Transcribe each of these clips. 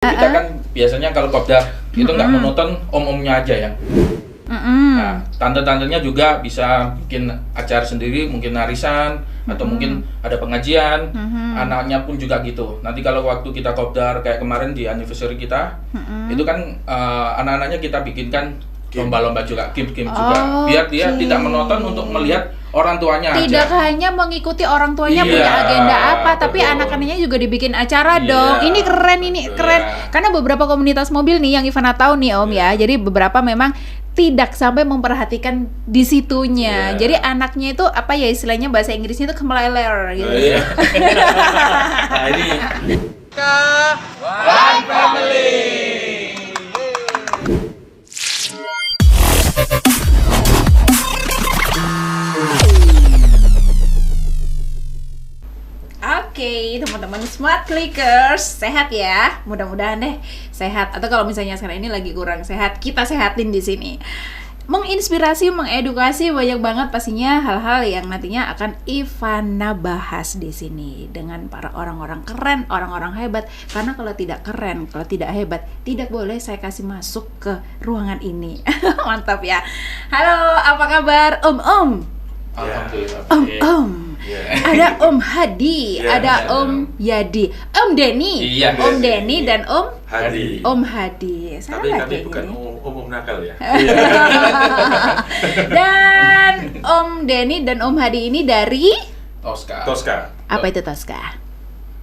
Kita kan biasanya kalau kopdar itu nggak monoton om-omnya aja ya. Nah, tante-tantenya juga bisa bikin acara sendiri, mungkin arisan atau mungkin ada pengajian. Anaknya pun juga gitu. Nanti kalau waktu kita kopdar kayak kemarin di anniversary kita, itu kan anak-anaknya kita bikinkan lomba-lomba juga, game-game juga, biar dia tidak menonton untuk melihat orang tuanya tidak aja. hanya mengikuti orang tuanya Iya, punya agenda apa, tapi betul. anak-anaknya juga dibikin acara Iya, dong. Ini keren, ini betul, keren. ya. Karena beberapa komunitas mobil nih yang Ivana tahu nih Om ya. Jadi beberapa memang tidak sampai memperhatikan di situnya. Iya. Jadi anaknya itu apa ya istilahnya bahasa Inggrisnya itu kemeleler gitu. Iya. Nah ini One Family. Oke, teman-teman Smart Clickers, sehat ya. Mudah-mudahan deh sehat. Atau kalau misalnya sekarang ini lagi kurang sehat, kita sehatin di sini. Menginspirasi, mengedukasi banyak banget pastinya hal-hal yang nantinya akan Ivana bahas di sini dengan para orang-orang keren, orang-orang hebat. Karena kalau tidak keren, kalau tidak hebat, tidak boleh saya kasih masuk ke ruangan ini. Mantap ya. Halo, apa kabar Om? Alhamdulillah. Om. Iya. Ada Om Hadi, Iya, ada iya, Om Yadi, Om Denny, Iya, Om iya, Denny iya. dan Om Hadi. Hadi. Tapi Salah kami kayaknya bukan nih. umum nakal ya. Dan Om Denny dan Om Hadi ini dari Tosca. apa itu Tosca?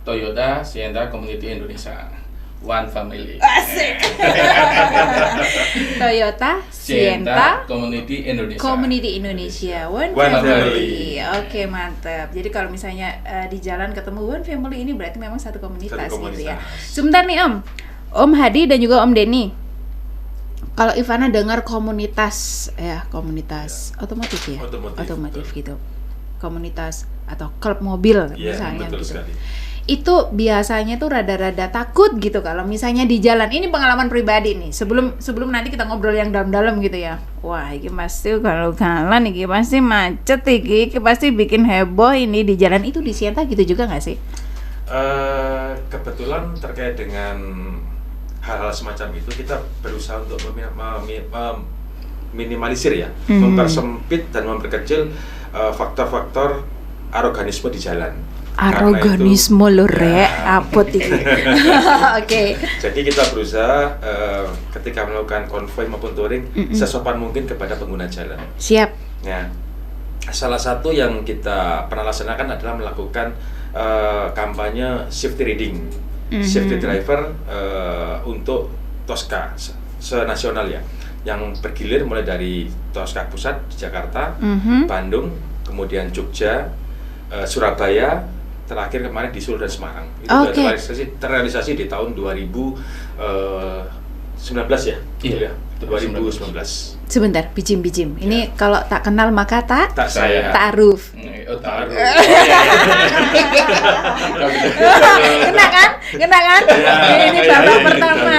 Toyota Sienta Community Indonesia. One Family. Asik. Toyota Sienta Community Indonesia. Community Indonesia One One Family. Family. Oke, mantap. Jadi kalau misalnya di jalan ketemu One Family ini berarti memang satu komunitas, Satu gitu ya. komunitas. Sebentar nih Om Hadi dan juga Om Denny. Kalau Ivana dengar komunitas otomotif ya, Otomotif, betul. gitu, komunitas atau klub mobil Iya, misalnya betul gitu. sekali. Itu biasanya tuh rada-rada takut gitu kalau misalnya di jalan. Ini pengalaman pribadi nih. Sebelum nanti kita ngobrol yang dalam-dalam gitu ya. Wah, ini pasti kalau jalan ini pasti macet ini pasti bikin heboh ini di jalan. Itu di Sienta gitu juga nggak sih? Kebetulan terkait dengan hal-hal semacam itu kita berusaha untuk meminimalisir ya, mempersempit dan memperkecil faktor-faktor aroganisme di jalan. Aroganisme lo rek, apot itu. Oke. Jadi kita berusaha ketika melakukan konvoi maupun touring sesopan mungkin kepada pengguna jalan. Siap. Ya, salah satu yang kita pernah laksanakan adalah melakukan kampanye safety reading, safety driver untuk Tosca senasional ya, yang bergilir mulai dari Tosca pusat di Jakarta, Bandung, kemudian Jogja, Surabaya, terakhir kemarin di Solo dan Semarang. Itu Oke. terrealisasi di tahun 2019 ya, Iya, betul ya? 2019. Sebentar, bijim. Ini kalau tak kenal maka tak Tak saya. ta'aruf. Oh, taruh. Kena kan? Ini Iya, babak iya, pertama.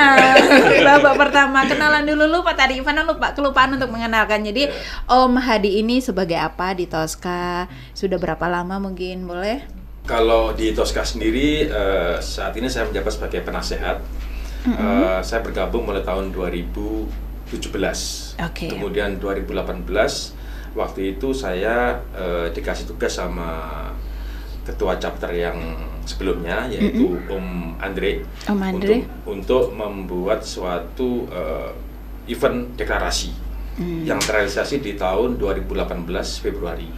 Babak pertama kenalan dulu lupa tadi Ivana kelupaan untuk mengenalkan. Jadi Om Hadi ini sebagai apa di Tosca? Sudah berapa lama mungkin boleh? Kalau di Tosca sendiri saat ini saya menjabat sebagai penasehat. Saya bergabung mulai tahun 2017. Oke. Kemudian 2018 waktu itu saya dikasih tugas sama ketua chapter yang sebelumnya yaitu Om Andre, Om Andre. untuk membuat suatu event deklarasi yang terrealisasi di tahun 2018 Februari.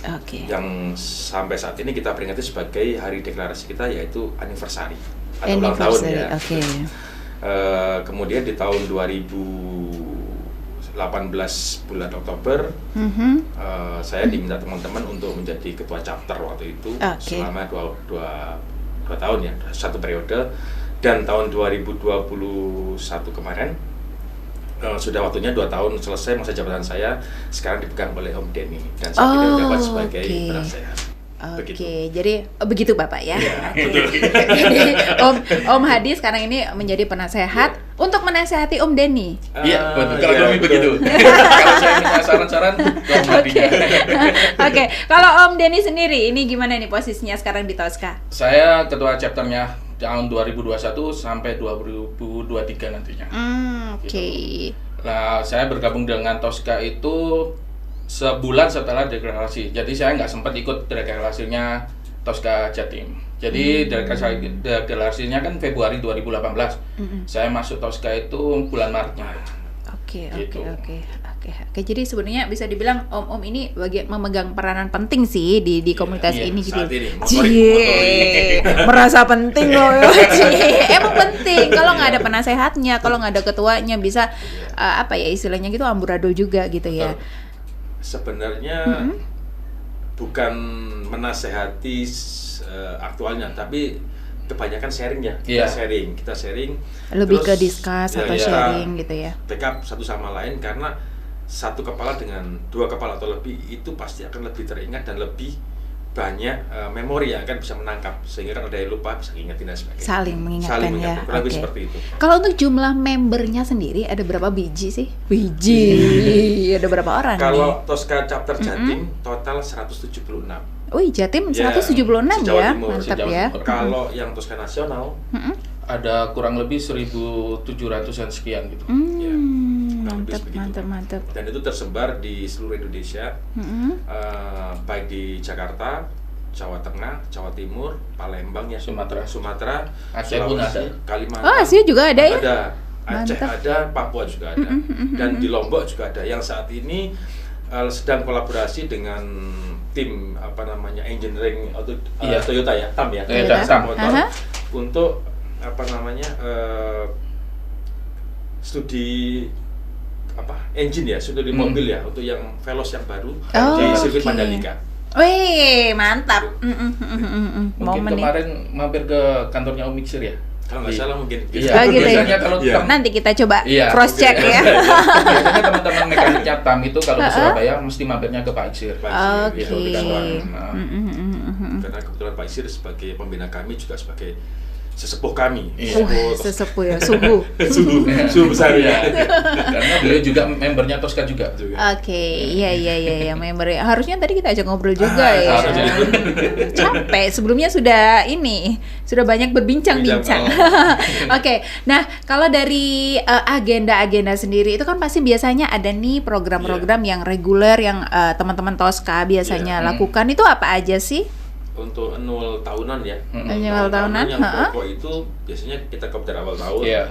Oke. Yang sampai saat ini kita peringati sebagai hari deklarasi kita yaitu anniversary atau ulang tahun ya. Oke. Kemudian di tahun 2018 bulan Oktober saya diminta teman-teman untuk menjadi ketua chapter waktu itu. Oke. Selama dua tahun ya, satu periode. Dan tahun 2021 kemarin sudah waktunya 2 tahun selesai masa jabatan saya, sekarang dipegang oleh Om Denny dan saat ini menjabat sebagai penasehat. Oke, jadi begitu Bapak ya. Iya, Oke. Om Hadi sekarang ini menjadi penasehat untuk menasehati Om Denny. Iya, betul. Kalau Iya, kami betul. begitu. Kalau saya minta saran-saran, ke Om Hadinya. Oke, kalau Om Denny sendiri ini gimana nih posisinya sekarang di Tosca? Saya ketua chapternya tahun 2021 sampai 2023 nantinya. Oke. Nah, saya bergabung dengan Tosca itu sebulan setelah deklarasi. Jadi saya nggak sempat ikut deklarasinya Tosca Jatim. Jadi deklarasinya kan Februari 2018. Saya masuk Tosca itu bulan Maretnya. Oke. Gitu. Jadi sebenarnya bisa dibilang Om ini memegang peranan penting sih di komunitas iya, ini gitu. saat ini, Cie, merasa penting loh. Cie, emang penting. Kalau nggak ada penasehatnya, kalau nggak ada ketuanya, bisa apa ya istilahnya gitu amburadul juga gitu ya. Sebenarnya bukan menasehati aktualnya, tapi kebanyakan sharing ya. Iya. Kita sharing. Lebih terus, ke discuss atau sharing gitu ya. Backup satu sama lain, karena satu kepala dengan dua kepala atau lebih itu pasti akan lebih teringat dan lebih banyak memori yang akan bisa menangkap, sehingga kan ada yang lupa bisa ingetin dan sebagainya. Saling mengingatkan ya. Kurang lebih Oke. seperti itu. Kalau untuk jumlah membernya sendiri ada berapa biji sih? Biji. Ada berapa orang Kalau Tosca Chapter Jatim total 176. nih? Wih, Jatim Ya, 176 se-Jawa ya. Timur, Mantap se-Jawa ya. Timur. Kalau yang Tosca nasional Ada kurang lebih 1.700-an sekian gitu. Ya, kurang lebih sebegitu. Mantap. Dan itu tersebar di seluruh Indonesia, baik di Jakarta, Jawa Tengah, Jawa Timur, Palembang ya, Sumatera. Aceh Sulawesi, pun ada. Kalimantan. Oh, Asia juga ada ya? Ada. Aceh Mantap. ada, Papua juga ada, dan di Lombok juga ada. Yang saat ini sedang kolaborasi dengan tim engineering atau Iya. Toyota ya, TAM ya, Toyota TAM. motor Aha. untuk studi engine ya, studi mobil ya, untuk yang Veloz yang baru di sirkuit oke. Mandalika. Wih, mantap. Mungkin Momen nih. kemarin mampir ke kantornya Om Mixer ya. Kalau nggak salah mungkin. Iya, Oh, gitu ya? biasanya kalau Iya. Nanti kita coba Iya, cross check oke. ya. biasanya teman-teman mekaniknya TAM itu kalau ke Surabaya mesti mampirnya ke Pak Iksir. Pak Oke. Iksir, di kantor. Nah, Karena kebetulan Pak Iksir sebagai pembina kami juga sebagai sesepuh kami. Iya. Sesepuh ya, subuh. Suhu besar ya. Karena beliau juga membernya Tosca juga. Oke, iya member. Harusnya tadi kita ajak ngobrol juga ya. harusnya. Capek, sebelumnya sudah banyak berbincang-bincang. Oke, nah kalau dari agenda-agenda sendiri itu kan pasti biasanya ada nih program-program yang reguler yang teman-teman Tosca biasanya Iya. lakukan. Itu apa aja sih? Untuk annual tahunan ya. Annual tahunan, yang ha-ha. pokok itu biasanya kita kopdar awal tahun. Iya.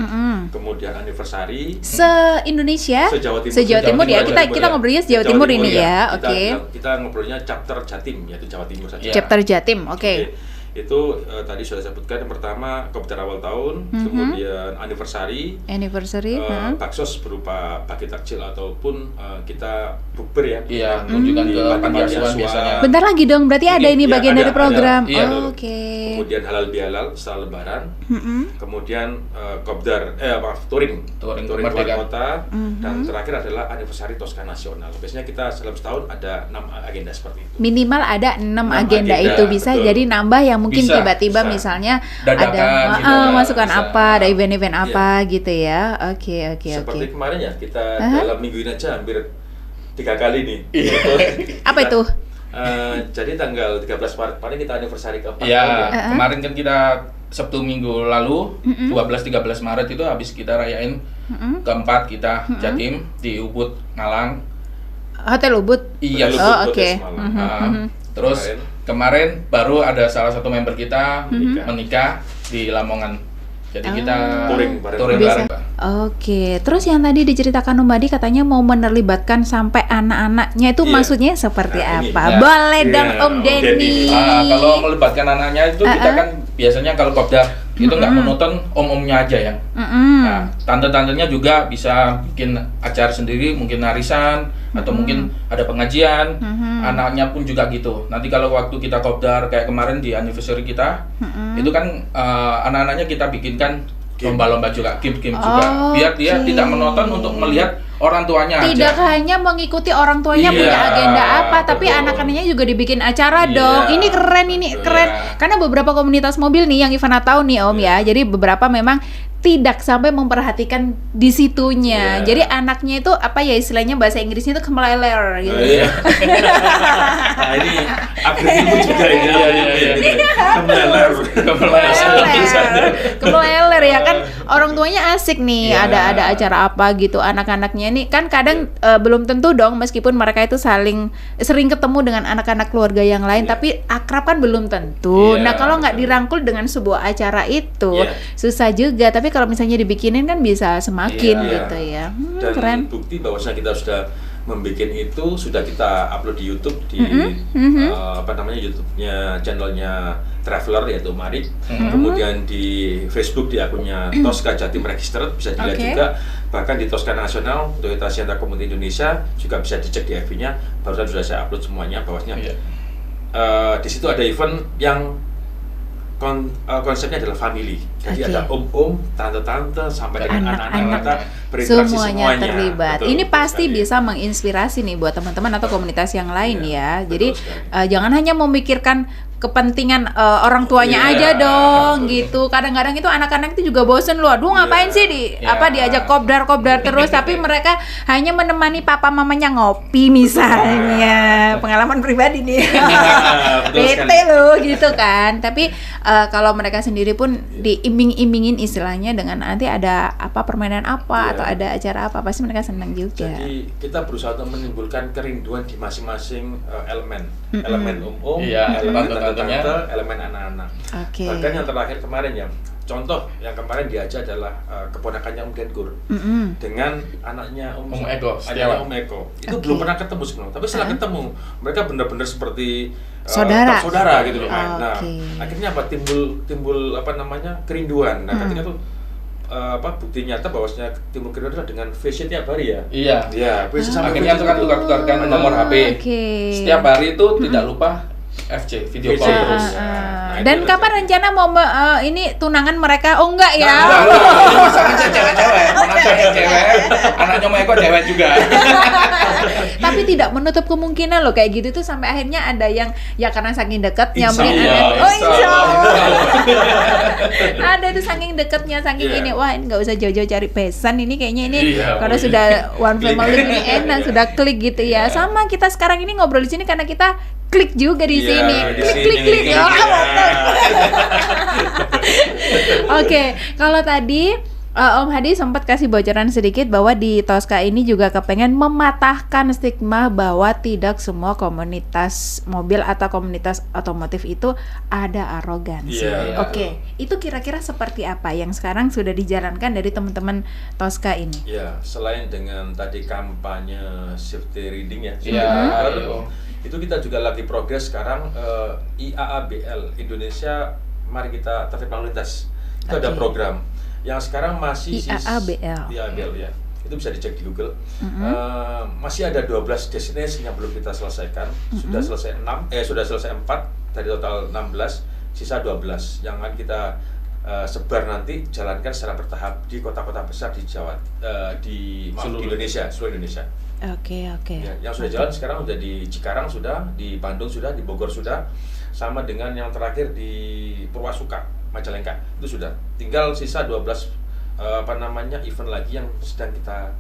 Kemudian anniversary Se-Indonesia? se-Jawa Timur. Se-Jawa Timur ya. Jawa Kita ngobrolnya se-Jawa Timur ini ya. Oke. Kita ngobrolnya chapter Jatim, yaitu Jawa Timur saja. Iya. Chapter Jatim. Oke. Itu tadi sudah sebutkan, yang pertama kopdar awal tahun, kemudian anniversary, Anniversary. baksos berupa bagi takjil ataupun kita bukber ya. Iya, kunjungan ke panti asuhan biasanya. Bentar lagi dong, berarti ada ini Iya, bagian ada, dari program. ada. Iya. Oh, oke. Kemudian halal bihalal setelah lebaran. Kemudian kopdar touring Touring keluar kemerdekaan. kota, dan terakhir adalah anniversary Tosca nasional. Biasanya kita dalam setahun ada 6 agenda seperti itu. Minimal ada 6 6 agenda agenda, itu bisa betul. jadi nambah yang mungkin Bisa, tiba-tiba bisa. misalnya Dadakan, ada gitu ya, masukan bisa. apa, ada event-event Iya. apa gitu ya. Oke. Seperti kemarin ya, kita Aha. dalam minggu ini aja hampir 3 kali nih. Apa itu? Jadi tanggal 13 Maret kemarin kita anniversary keempat Iya, tahun ya. kemarin kan kita Sabtu minggu lalu 12-13 Maret itu habis kita rayain keempat kita Jatim di Ubud Ngalang. Hotel Ubud. Iya. Hotel Oh, Ubud, oke. Hotel Semalam. Nah, terus kemarin baru ada salah satu member kita menikah di Lamongan. Jadi kita Touring bareng. bareng. Biasa. Oke, terus yang tadi diceritakan Om Badi katanya mau menerlibatkan sampai anak-anaknya itu Iya. maksudnya seperti Nah, ini. apa? Ya. Boleh dong Iya, Om Om Denny. Denny. Kalau melibatkan anaknya itu kita kan biasanya kalau kopdar itu nggak monoton om-omnya aja ya. Nah, tante-tantenya juga bisa bikin acara sendiri, mungkin arisan atau mungkin ada pengajian. Anaknya pun juga gitu. Nanti kalau waktu kita kopdar kayak kemarin di anniversary kita, itu kan anak-anaknya kita bikinkan lomba-lomba juga, game-game juga, biar dia Oke. tidak menonton untuk melihat orang tuanya tidak aja. hanya mengikuti orang tuanya Iya, punya agenda apa, tapi betul. anak-anaknya juga dibikin acara Iya, dong. Ini keren, ini betul, keren. ya. Karena beberapa komunitas mobil nih yang Ivana tahu nih Om ya. Jadi beberapa memang tidak sampai memperhatikan di situnya. Iya. Jadi anaknya itu apa ya istilahnya bahasa Inggrisnya itu kemeleler gitu. Iya. Nah ini upgrade ilmu juga ini. Kemeleler. Kemeleler ya kan, orang tuanya asik nih, Iya. ada acara apa gitu, anak-anaknya nih kan kadang belum tentu dong, meskipun mereka itu sering ketemu dengan anak-anak keluarga yang lain, Iya. tapi akrab kan belum tentu. Iya, Nah kalau nggak betul. dirangkul dengan sebuah acara itu Iya. susah juga, tapi kalau misalnya dibikinin kan bisa semakin Iya. gitu ya. Dan Keren. bukti bahwasanya kita sudah membuat itu, sudah kita upload di YouTube di apa namanya YouTube-nya, channelnya Traveler yaitu Mari. Kemudian di Facebook di akunnya Tosca Jatim Registered bisa dilihat Oke. juga. Bahkan di Tosca Nasional Toyota Sienta Community Indonesia juga bisa dicek di FB-nya. Barusan sudah saya upload semuanya bahwasanya Iya. di situ ada event yang konsepnya adalah family. Jadi Oke. ada om-om, tante-tante sampai dengan Anak-anak. anak-anak kita berinteraksi Semuanya terlibat. Betul, Ini betul pasti sekali. bisa menginspirasi nih buat teman-teman atau komunitas yang lain Iya, ya. betul Jadi sekali. jangan hanya memikirkan kepentingan orang tuanya Iya, aja dong betul. gitu. Kadang-kadang itu anak-anak itu juga bosen loh. Aduh ngapain Iya. sih Iya. diajak kopdar terus, tapi mereka hanya menemani papa mamanya ngopi misalnya. Pengalaman pribadi nih. Betul Bete sekali. loh gitu kan. Tapi kalau mereka sendiri pun diiming-imingin istilahnya dengan nanti ada apa permainan apa Iya. atau ada acara apa, pasti mereka senang juga. Jadi kita berusaha untuk menimbulkan kerinduan di masing-masing elemen, elemen om-om, Iya, elemen tante-tantenya. tante-tante, elemen anak-anak. Oke. Bahkan yang terakhir kemarin ya, contoh yang kemarin diajak adalah keponakannya Om Denkur Mm-mm. dengan anaknya Om Eko, anaknya Setiawan. Om Eko. Itu Oke. belum pernah ketemu sebelumnya, tapi setelah ketemu mereka benar-benar seperti Saudara. saudara gitu loh. Nah, Oke. akhirnya apa timbul apa namanya kerinduan. Nah, ketika itu bukti nyata bahwasanya timbul kerinduan adalah dengan VC tiap hari ya. Iya. Ya, VC sampai Akhirnya VC itu kan itu. tukar-tukarkan nomor HP. Oke. Setiap hari itu tidak lupa FC, video VC call Ah, terus. ah, ah. Nah, itu Dan udah kapan jadi. rencana mau ini tunangan mereka? Oh enggak ya? Masalahnya cewek-cewek, mana cewek, anaknya Eko cewek juga. Tapi tidak menutup kemungkinan loh kayak gitu tuh sampai akhirnya ada yang ya karena saking dekatnya Insya mungkin Allah, ada insya Allah. ada tuh saking dekatnya saking Iya. ini wah ini nggak usah jauh-jauh cari besan ini kayaknya ini Iya, karena boleh. sudah one Klik. family ini enak sudah klik gitu ya. Iya. Sama kita sekarang ini ngobrol di sini karena kita klik juga di Iya, sini. di Klik sini. klik klik. Iya. Oh, mantap. Oke, kalau tadi Om Hadi sempat kasih bocoran sedikit bahwa di Tosca ini juga kepengen mematahkan stigma bahwa tidak semua komunitas mobil atau komunitas otomotif itu ada arogansi. Iya. Oke, itu kira-kira seperti apa yang sekarang sudah dijalankan dari teman-teman Tosca ini? Ya, selain dengan tadi kampanye safety reading ya, Iya, driver, iya. itu kita juga lagi progres sekarang IAABL Indonesia, mari kita tertib lalu lintas. Itu ada Oke. program yang sekarang masih IAABL. IAABL ya. Itu bisa dicek di Google. Masih ada 12 destinasi yang belum kita selesaikan. Sudah selesai 4 dari total 16, sisa 12 yang akan kita sebar nanti, jalankan secara bertahap di kota-kota besar di Jawa, di Seluruh Indonesia, seluruh Indonesia. Oke. Ya, yang sudah jalan sekarang sudah di Cikarang sudah, di Bandung sudah, di Bogor sudah, sama dengan yang terakhir di Purwasuka, Majalengka itu sudah. Tinggal sisa 12 event lagi yang sedang kita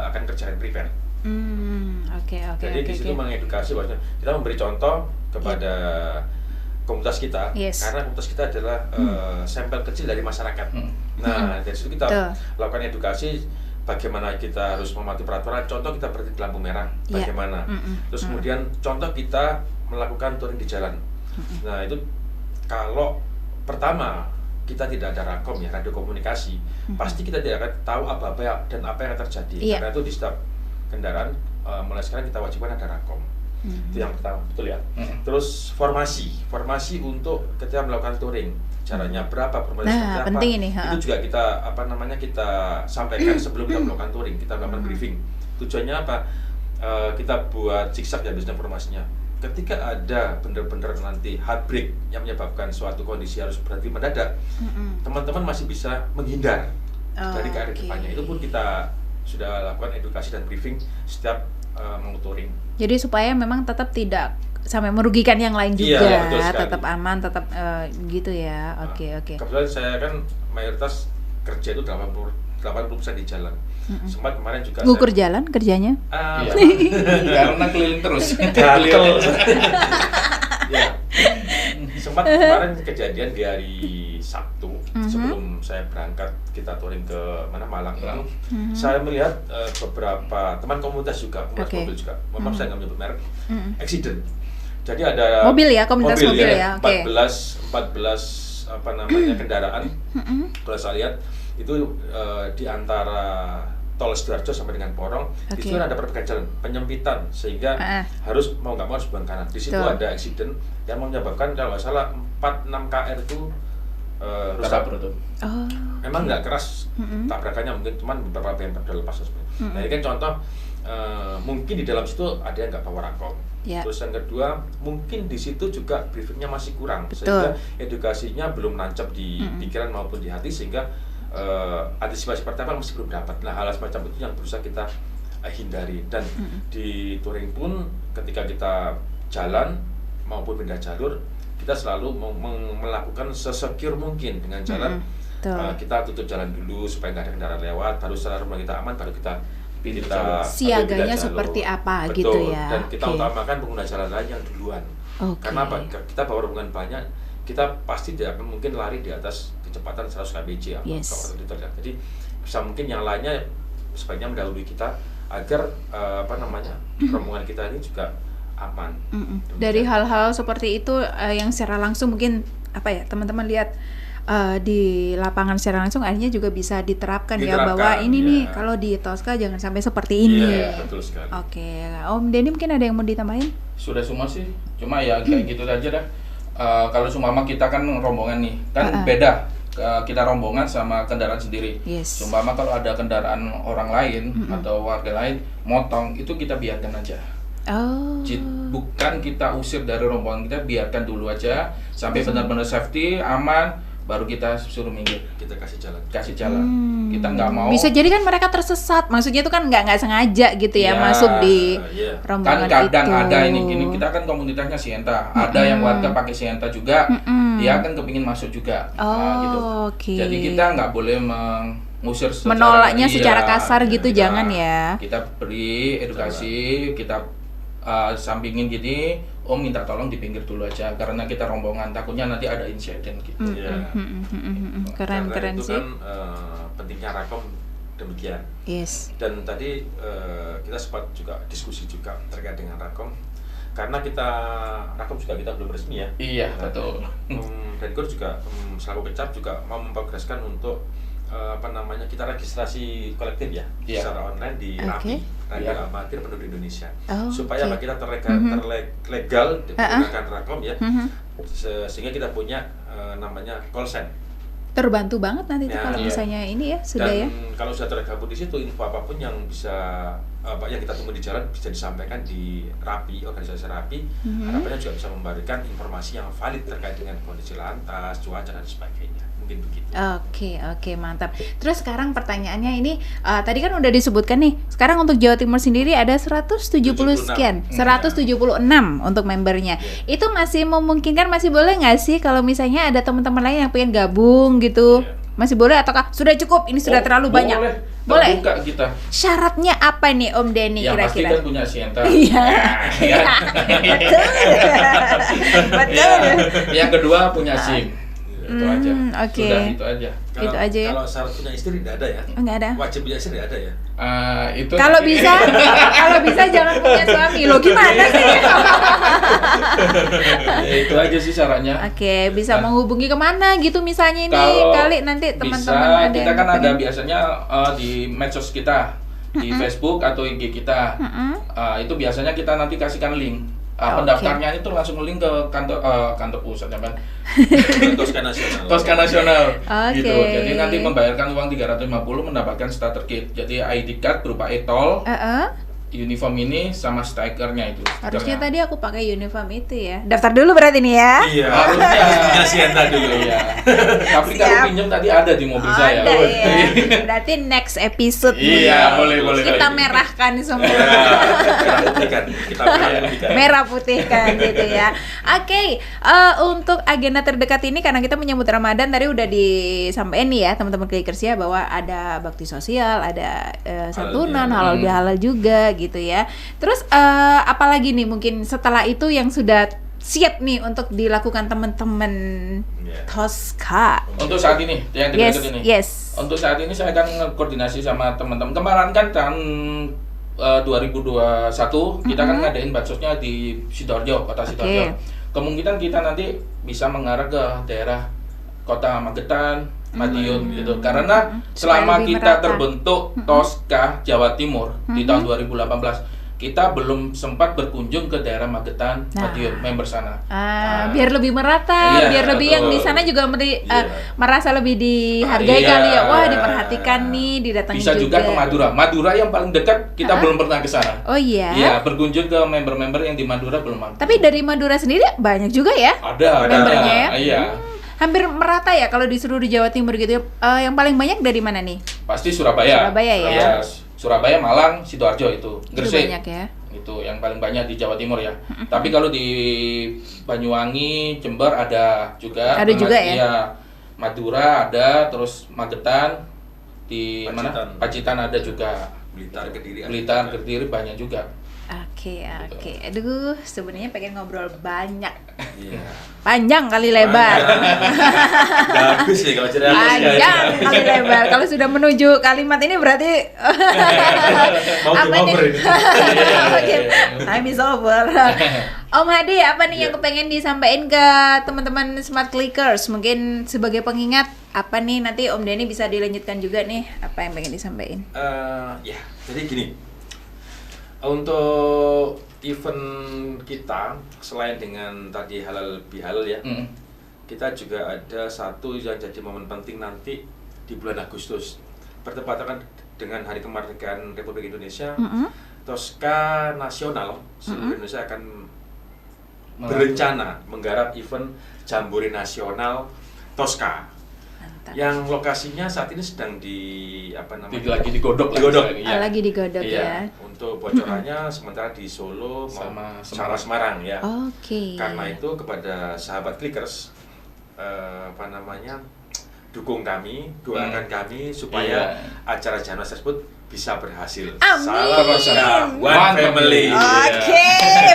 akan kerjakan prepare. Oke. Jadi di situ mengedukasi bahwa kita memberi contoh kepada komunitas kita, Yes. karena komunitas kita adalah sampel kecil dari masyarakat. Nah, dari situ kita Betul. lakukan edukasi bagaimana kita harus mematuhi peraturan. Contoh kita berhenti di lampu merah, Iya. bagaimana. Terus kemudian contoh kita melakukan touring di jalan. Nah, itu kalau pertama kita tidak ada rakom ya, radio komunikasi, pasti kita tidak akan tahu apa-apa dan apa yang akan terjadi. Iya. Karena itu di setiap kendaraan mulai sekarang kita wajibkan ada rakom. Itu yang pertama, betul ya. Terus formasi untuk ketika melakukan touring, caranya berapa, formasi Nah, seperti apa. penting ini, Itu juga kita kita sampaikan sebelum kita melakukan touring, kita melakukan briefing. Tujuannya apa? Kita buat zigzag ya biasanya formasinya. Ketika ada benar-benar nanti hard break yang menyebabkan suatu kondisi harus berhenti mendadak, teman-teman masih bisa menghindar dari keadaan Oke. depannya. Itu pun kita sudah lakukan edukasi dan briefing setiap menguturing. Jadi supaya memang tetap tidak sampai merugikan yang lain juga, Iya, betul sekali. tetap aman, tetap gitu ya. Oke. Kebetulan saya kan mayoritas kerja itu 80% di jalan. Sempat kemarin juga Ngukur jalan kerjanya? Iya. Karena keliling terus. gatel. Ya. Sempat kemarin kejadian di hari Sabtu sebelum saya berangkat kita touring ke Malang itu, saya melihat beberapa teman komunitas juga, Oke. mobil juga, maaf saya nggak menyebut merek, accident. Jadi ada Mobil ya, komunitas mobil ya, oke. 14 apa namanya kendaraan. Kalau saya lihat itu di antara tol Sidoarjo sampai dengan Porong, Oke. itu kan ada perbaikan jalan, penyempitan sehingga harus mau nggak mau harus buang kanan. Di situ Betul. ada accident yang menyebabkan kalau nggak salah 4-6 KR itu rusak. Tabrak tuh. Oh. Memang nggak keras tabrakannya, mungkin cuman beberapa bemper udah lepas sebenarnya. Nah ini kan contoh mungkin di dalam situ ada yang nggak bawa rakom. Ya. Terus yang kedua mungkin di situ juga briefingnya masih kurang, Betul. sehingga edukasinya belum nancap di pikiran maupun di hati, sehingga antisipasi pertama masih belum dapat. Nah hal semacam itu yang berusaha kita hindari. Dan di touring pun ketika kita jalan maupun pindah jalur, kita selalu melakukan sesecure mungkin dengan jalan. Betul. Kita tutup jalan dulu supaya nggak ada kendaraan lewat, baru setelah rumah kita aman, baru kita Siaganya pindah jalur. seperti apa Betul. gitu ya. Dan kita Oke. utamakan pengguna jalan lain yang duluan. Oke. Karena apa? Kita bawa rombongan banyak, kita pasti tidak akan mungkin lari di atas kecepatan 100 km/h ya. Yes. Jadi bisa mungkin yang lainnya sebaiknya mendahului kita agar rombongan kita ini juga aman. Dari hal-hal seperti itu yang secara langsung mungkin teman-teman lihat di lapangan secara langsung akhirnya juga bisa diterapkan ya, bahwa ini nih kalau di Tosca jangan sampai seperti ini. Iya, betul sekali. Oke, Om Denny mungkin ada yang mau ditambahin? Sudah semua sih, cuma ya kayak gitu aja dah. Kalau seumpama kita kan rombongan nih, kan beda kita rombongan sama kendaraan sendiri. Yes. Seumpama kalau ada kendaraan orang lain atau warga lain motong, itu kita biarkan aja. Oh. Bukan kita usir dari rombongan, kita biarkan dulu aja sampai benar-benar safety, aman, baru kita suruh minggir, Kita kasih jalan. kasih jalan. Kita nggak mau. Bisa jadi kan mereka tersesat, maksudnya itu kan nggak sengaja gitu ya, Ya, masuk di iya. rombongan Kan kadang itu. ada ini gini, kita kan komunitasnya Sienta, ada yang warga pakai Sienta juga, dia kan kepingin masuk juga. Gitu. Oke. Jadi kita nggak boleh mengusir Menolaknya secara kasar gitu, jangan ya. Kita beri edukasi, kita sampingin gini, Om minta tolong di pinggir dulu aja karena kita rombongan, takutnya nanti ada insiden gitu. Iya. Keren Karena itu sih. kan pentingnya Rakom demikian. Yes. Dan tadi kita sempat juga diskusi juga terkait dengan Rakom, karena Rakom juga kita belum resmi ya. Iya, betul. Dan Gor juga selaku Kecap juga mau memprogreskan untuk kita registrasi kolektif ya, Iya. secara online di Oke. RAPI, Radio Iya. Amatir Penduduk Indonesia, Oh, supaya oke. kita terlegal menggunakan Rakom ya, sehingga kita punya namanya call sign. Terbantu banget nanti tuh Ya, kalau iya. misalnya ini ya sudah Dan ya. kalau sudah tergabung di situ, info apapun yang bisa yang kita tunggu di jalan bisa disampaikan di RAPI, organisasi RAPI. Harapannya juga bisa memberikan informasi yang valid terkait dengan kondisi lantas, cuaca dan sebagainya. Mungkin begitu. Oke, mantap. Terus sekarang pertanyaannya ini tadi kan udah disebutkan nih. Sekarang untuk Jawa Timur sendiri ada 170 sekian, 176 untuk membernya. Itu masih memungkinkan, masih boleh nggak sih kalau misalnya ada teman-teman lain yang pengen gabung gitu? Iya. Masih boleh ataukah sudah cukup? Ini sudah terlalu banyak. Boleh. Terbuka kita. Syaratnya apa nih Om Denny Yang pasti kira-kira? kan punya Sienta. Iya. Ya. Betul. Betul. Yang kedua punya SIM. Itu aja. Oke. Sudah itu aja. Itu aja ya? Kalau syarat punya istri tidak ada ya? Enggak ada. Wajib punya istri tidak ada ya? Itu Kalau bisa jangan punya suami. Lo gimana sih? Ya, itu aja sih syaratnya. Oke, bisa menghubungi kemana gitu misalnya ini Kalau kali nanti teman-teman bisa, ada kita yang kan ada pengen. biasanya di medsos kita, di Facebook atau IG kita. Itu biasanya kita nanti kasihkan link. Oke. Pendaftarnya itu langsung link ke kantor pusat ya kan. Tosca Nasional. Tosca Nasional. Oke. Gitu. Jadi nanti membayarkan uang 350 mendapatkan starter kit. Jadi ID card berupa e-tol, uniform ini sama stikernya itu. Harusnya stikernya. tadi aku pakai uniform itu ya. Daftar dulu berarti nih ya. Iya. Harusnya. Punya Sienta dulu. Iya. Tapi Siap. kalau pinjam tadi ada di mobil saya. Ada ya. Berarti next episode nih. Iya, boleh. Kita merahkan semua. Kita putihkan. Kita putihkan. Merah putih kan gitu ya. Oke, untuk agenda terdekat ini karena kita menyambut Ramadan tadi udah disampaikan nih ya teman-teman Clickers ya bahwa ada bakti sosial, ada santunan, halal bihalal juga gitu ya. Terus apalagi nih mungkin setelah itu yang sudah siap nih untuk dilakukan teman-teman Yeah. Tosca. Untuk saat ini, yang Yes, terdekat ini. yes. Untuk saat ini saya akan koordinasi sama teman-teman. Kemarin kan tahun 2021 kita kan ngadain bansosnya di Sidoarjo, kota Sidoarjo. Kemungkinan kita nanti bisa mengarah ke daerah kota Magetan, Madiun gitu. Karena selama lebih kita merata. terbentuk Tosca Jawa Timur di tahun 2018, kita belum sempat berkunjung ke daerah Magetan, Nah. Madiun, member sana. Biar lebih merata, Iya, biar lebih yang di betul. sana juga Iya. merasa lebih dihargai Iya. kali ya. Wah, diperhatikan nih, didatangi Bisa juga ke Madura. Madura yang paling dekat kita belum pernah ke sana. Oh iya. Iya, berkunjung ke member-member yang di Madura belum mampu. Tapi dari Madura sendiri banyak juga ya. Ada membernya ya? Iya. Hampir merata ya kalau di seluruh Jawa Timur gitu ya. Yang paling banyak dari mana nih? Pasti Surabaya. Surabaya ya. Surabaya, Malang, Sidoarjo itu. Itu Gresik. banyak ya. Itu yang paling banyak di Jawa Timur ya. Tapi kalau di Banyuwangi, Jember ada juga. Ada juga ya? Iya. Madura ada, terus Magetan di Pacitan. mana? Pacitan ada juga. Blitar, Kediri. Blitar, Kediri banyak juga. Oke. Aduh, sebenarnya pengen ngobrol banyak. Iya. Panjang kali lebar. Bagus nih kalau cerita Panjang kali lebar. Kalau sudah menuju kalimat ini berarti Mau apa game nih? over ini. Oke, time is over. Om Hadi, apa nih yang kepengen disampaikan ke teman-teman Smart Clickers? Mungkin sebagai pengingat, apa nih nanti Om Denny bisa dilanjutkan juga nih? Apa yang pengen disampaikan? Ya, jadi gini. Untuk event kita selain dengan tadi halal bihalal ya, kita juga ada satu yang jadi momen penting nanti di bulan Agustus, bertepatan dengan Hari Kemerdekaan Republik Indonesia. Tosca Nasional seluruh Indonesia akan berencana menggarap event Jambore Nasional Tosca. Mantap. Yang lokasinya saat ini sedang di apa namanya? Lagi digodok. Digodok. Iya. Lagi digodok ya. Untuk bocorannya sementara di Solo Sama sama Semarang ya. Oke. Karena itu kepada sahabat Clickers apa namanya? Dukung kami, doakan kami supaya acara Januari tersebut bisa berhasil. Amin. Salam Tosca, one family. Oke,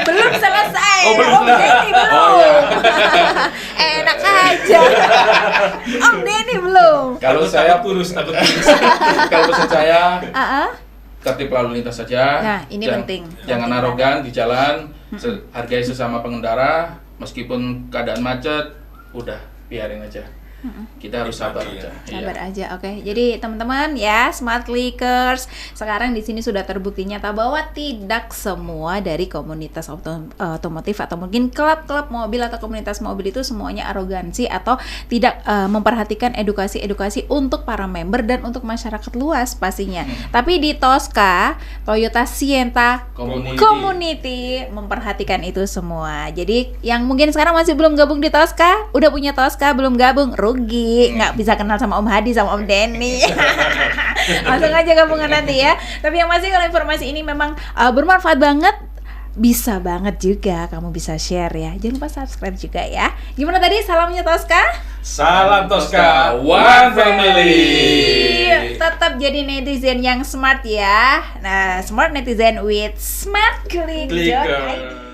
belum selesai. Oh, belum Om selesai. Denny belum. Oh, iya. Enak aja. Om Denny belum. Kalau saya takut kalau pesan saya Ah, tertib lalu lintas saja. Nah, ini penting. Jangan Penting arogan di jalan, hargai sesama pengendara, meskipun keadaan macet, udah biarin aja. Kita harus sabar Iya. aja. Sabar Iya. aja, oke. Jadi teman-teman ya, Smart Clickers, sekarang di sini sudah terbukti nyata bahwa tidak semua dari komunitas otomotif atau mungkin klub-klub mobil atau komunitas mobil itu semuanya arogansi atau tidak memperhatikan edukasi-edukasi untuk para member dan untuk masyarakat luas pastinya. Tapi di Tosca, Toyota Sienta Community memperhatikan itu semua. Jadi yang mungkin sekarang masih belum gabung di Tosca, udah punya Tosca belum gabung, rugi, nggak bisa kenal sama Om Hadi sama Om Denny. Langsung aja gabungan nanti ya. Tapi yang pasti kalau informasi ini memang bermanfaat banget, bisa banget juga kamu bisa share ya. Jangan lupa subscribe juga ya. Gimana tadi salamnya Tosca? Salam Tosca, one family. Tetap jadi netizen yang smart ya. Nah, smart netizen with smart click. Clicker.